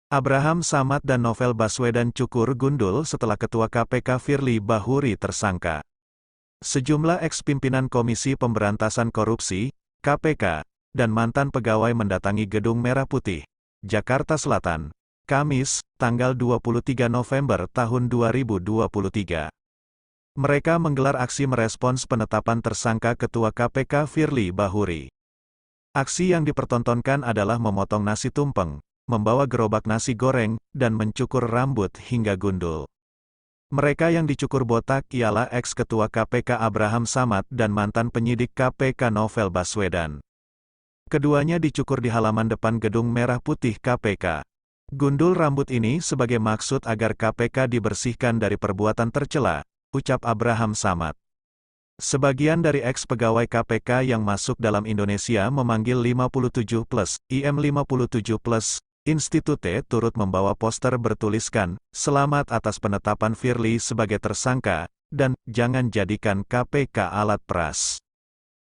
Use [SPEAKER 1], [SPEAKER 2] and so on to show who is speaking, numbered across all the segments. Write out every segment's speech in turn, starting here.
[SPEAKER 1] Abraham Samad dan Novel Baswedan cukur gundul setelah Ketua KPK Firly Bahuri tersangka. Sejumlah eks-pimpinan Komisi Pemberantasan Korupsi, KPK, dan mantan pegawai mendatangi Gedung Merah Putih, Jakarta Selatan, Kamis, tanggal 23 November tahun 2023. Mereka menggelar aksi merespons penetapan tersangka Ketua KPK Firly Bahuri. Aksi yang dipertontonkan adalah memotong nasi tumpeng, membawa gerobak nasi goreng, dan mencukur rambut hingga gundul. Mereka yang dicukur botak ialah eks-ketua KPK Abraham Samad dan mantan penyidik KPK Novel Baswedan. Keduanya dicukur di halaman depan Gedung Merah Putih KPK. Gundul rambut ini sebagai maksud agar KPK dibersihkan dari perbuatan tercela, ucap Abraham Samad. Sebagian dari eks-pegawai KPK yang masuk dalam Indonesia memanggil 57+, IM 57+, Institute turut membawa poster bertuliskan, "Selamat atas penetapan Firly sebagai tersangka," dan "Jangan jadikan KPK alat peras."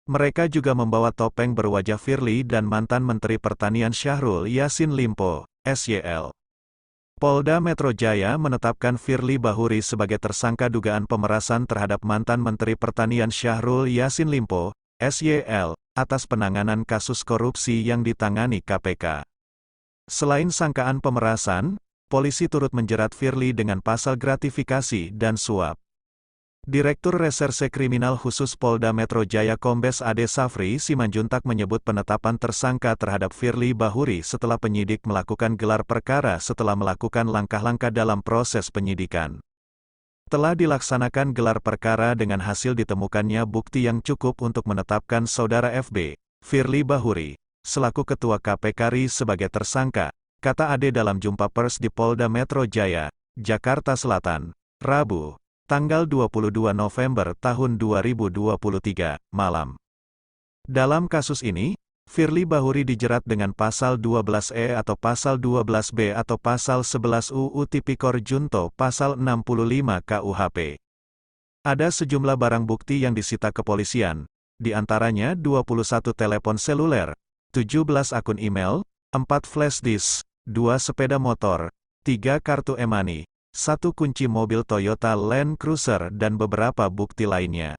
[SPEAKER 1] Mereka juga membawa topeng berwajah Firly dan mantan Menteri Pertanian Syahrul Yassin Limpo, SYL. Polda Metro Jaya menetapkan Firly Bahuri sebagai tersangka dugaan pemerasan terhadap mantan Menteri Pertanian Syahrul Yassin Limpo, SYL, atas penanganan kasus korupsi yang ditangani KPK. Selain sangkaan pemerasan, polisi turut menjerat Firly dengan pasal gratifikasi dan suap. Direktur Reserse Kriminal Khusus Polda Metro Jaya Kombes Ade Safri Simanjuntak menyebut penetapan tersangka terhadap Firly Bahuri setelah penyidik melakukan gelar perkara setelah melakukan langkah-langkah dalam proses penyidikan. Telah dilaksanakan gelar perkara dengan hasil ditemukannya bukti yang cukup untuk menetapkan Saudara FB, Firly Bahuri, selaku Ketua KPK RI sebagai tersangka, kata Ade dalam jumpa pers di Polda Metro Jaya, Jakarta Selatan, Rabu, tanggal 22 November tahun 2023, malam. Dalam kasus ini, Firly Bahuri dijerat dengan pasal 12E atau pasal 12B atau pasal 11 UU Tipikor Junto pasal 65 KUHP. Ada sejumlah barang bukti yang disita kepolisian, di antaranya 21 telepon seluler, 17 akun email, 4 flash disk, 2 sepeda motor, 3 kartu e-money, 1 kunci mobil Toyota Land Cruiser dan beberapa bukti lainnya.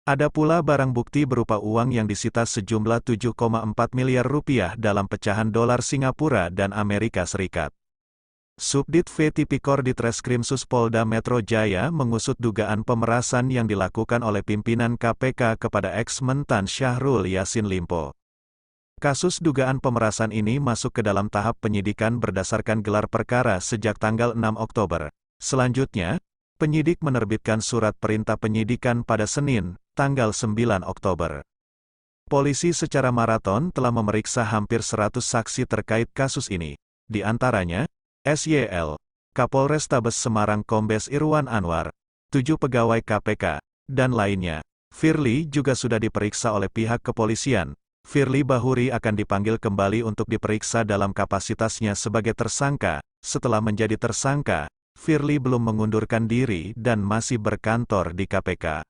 [SPEAKER 1] Ada pula barang bukti berupa uang yang disita sejumlah 7,4 miliar rupiah dalam pecahan dolar Singapura dan Amerika Serikat. Subdit V Tipikor Ditreskrimsus Polda Metro Jaya mengusut dugaan pemerasan yang dilakukan oleh pimpinan KPK kepada eks-mentan Syahrul Yassin Limpo. Kasus dugaan pemerasan ini masuk ke dalam tahap penyidikan berdasarkan gelar perkara sejak tanggal 6 Oktober. Selanjutnya, penyidik menerbitkan surat perintah penyidikan pada Senin, tanggal 9 Oktober. Polisi secara maraton telah memeriksa hampir 100 saksi terkait kasus ini. Di antaranya, SYL, Kapolrestabes Semarang Kombes Irwan Anwar, 7 pegawai KPK, dan lainnya. Firly juga sudah diperiksa oleh pihak kepolisian. Firly Bahuri akan dipanggil kembali untuk diperiksa dalam kapasitasnya sebagai tersangka. Setelah menjadi tersangka, Firly belum mengundurkan diri dan masih berkantor di KPK.